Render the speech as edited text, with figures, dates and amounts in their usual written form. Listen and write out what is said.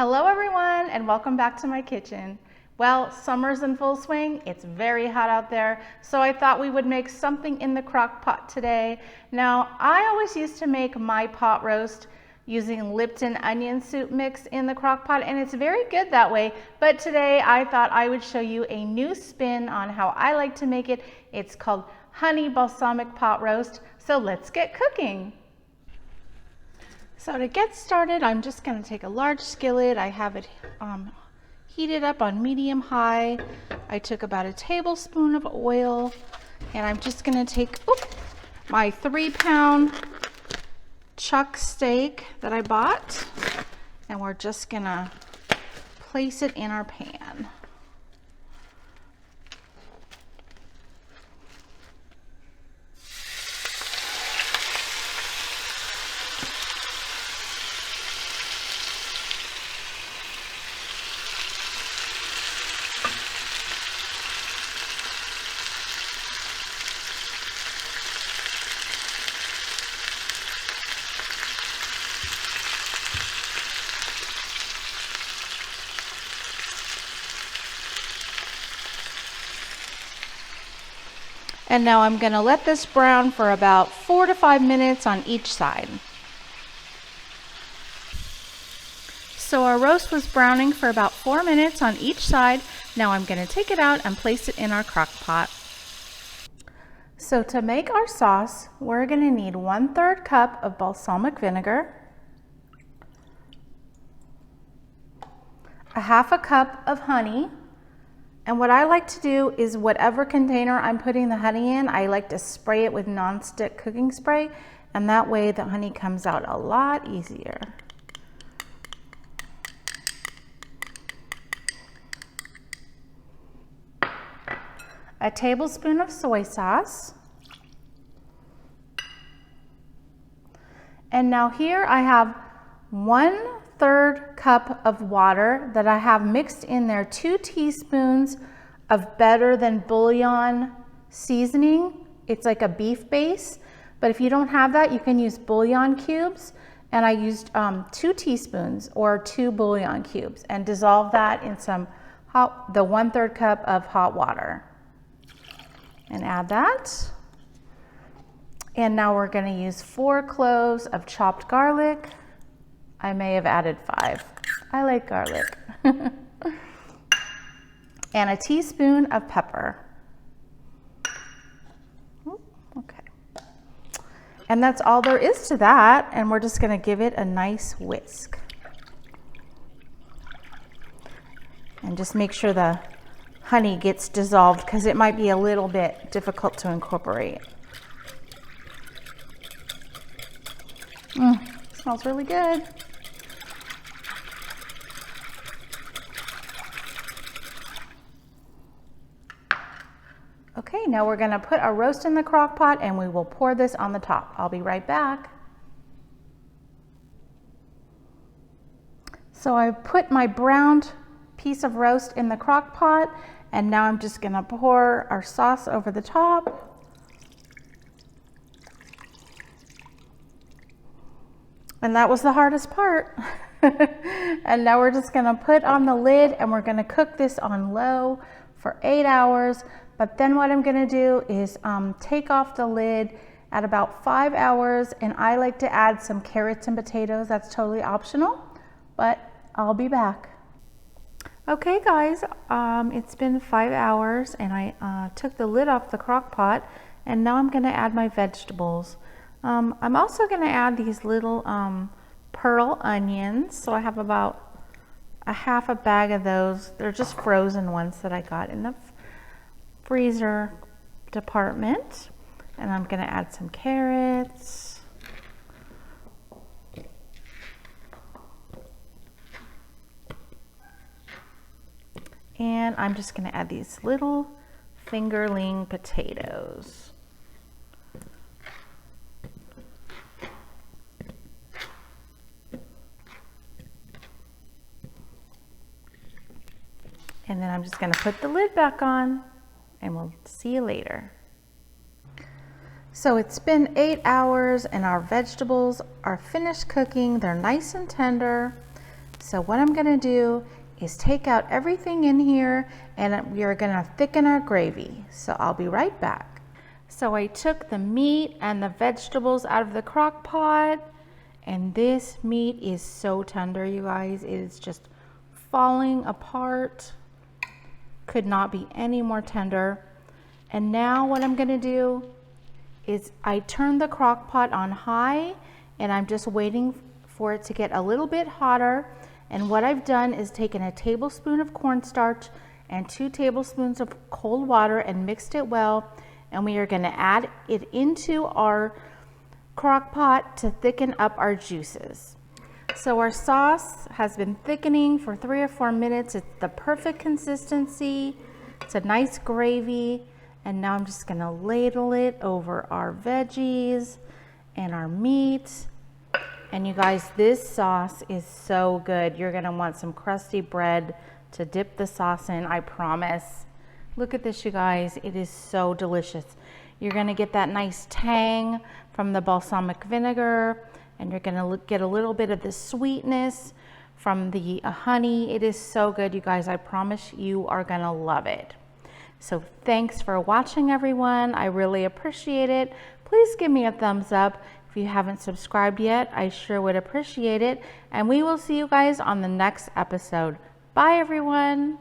Hello everyone, and welcome back to my kitchen. Well, summer's in full swing. It's very hot out there, so I thought we would make something in the crock pot today. Now, I always used to make my pot roast using Lipton onion soup mix in the crock pot, and it's very good that way. But today I thought I would show you a new spin on how I like to make it. It's called honey balsamic pot roast. So let's get cooking. So to get started, I'm just going to take a large skillet. I have it heated up on medium high. I took about a tablespoon of oil, and I'm just going to take my 3-pound chuck steak that I bought, and we're just going to place it in our pan. And now I'm going to let this brown for about 4 to 5 minutes on each side. So our roast was browning for about 4 minutes on each side. Now I'm going to take it out and place it in our crock pot. So to make our sauce, we're going to need 1/3 cup of balsamic vinegar, a 1/2 cup of honey. And what I like to do is whatever container I'm putting the honey in, I like to spray it with non-stick cooking spray, and that way the honey comes out a lot easier. A tablespoon of soy sauce. And now here I have 1/3 cup of water that I have mixed in there, 2 teaspoons of better than bouillon seasoning. It's like a beef base, but if you don't have that, you can use bouillon cubes. And I used 2 teaspoons or 2 bouillon cubes, and dissolve that in the 1/3 cup of hot water. And add that. And now we're going to use 4 cloves of chopped garlic. I may have added 5. I like garlic. And a teaspoon of pepper. Okay. And that's all there is to that. And we're just going to give it a nice whisk. And just make sure the honey gets dissolved, because it might be a little bit difficult to incorporate. Smells really good. Okay, now we're going to put our roast in the crock pot, and we will pour this on the top. I'll be right back. So I put my browned piece of roast in the crock pot, and now I'm just going to pour our sauce over the top. And that was the hardest part. And now we're just going to put on the lid, and we're going to cook this on low for 8 hours. But then what I'm going to do is take off the lid at about 5 hours, and I like to add some carrots and potatoes. That's totally optional, but I'll be back. Okay guys, it's been 5 hours, and I took the lid off the crock pot, and now I'm going to add my vegetables. I'm also going to add these little pearl onions. So I have about a 1/2 bag of those. They're just frozen ones that I got in the freezer department. And I'm going to add some carrots. And I'm just going to add these little fingerling potatoes. And then I'm just going to put the lid back on, and we'll see you later. So it's been 8 hours, and our vegetables are finished cooking. They're nice and tender. So what I'm gonna do is take out everything in here and we are gonna thicken our gravy. So I'll be right back. So I took the meat and the vegetables out of the crock pot, and this meat is so tender, you guys. It is just falling apart. Could not be any more tender. And now what I'm gonna do is I turn the crock pot on high and I'm just waiting for it to get a little bit hotter. And what I've done is taken a tablespoon of cornstarch and 2 tablespoons of cold water and mixed it well. And we are gonna add it into our crock pot to thicken up our juices. So our sauce has been thickening for 3 or 4 minutes. It's the perfect consistency. It's a nice gravy. And now I'm just gonna ladle it over our veggies and our meat. And you guys, this sauce is so good. You're gonna want some crusty bread to dip the sauce in, I promise. Look at this, you guys. It is so delicious. You're gonna get that nice tang from the balsamic vinegar, and you're gonna get a little bit of the sweetness from the honey. It is so good, you guys. I promise you are gonna love it. So thanks for watching, everyone. I really appreciate it. Please give me a thumbs up. If you haven't subscribed yet, I sure would appreciate it. And we will see you guys on the next episode. Bye, everyone.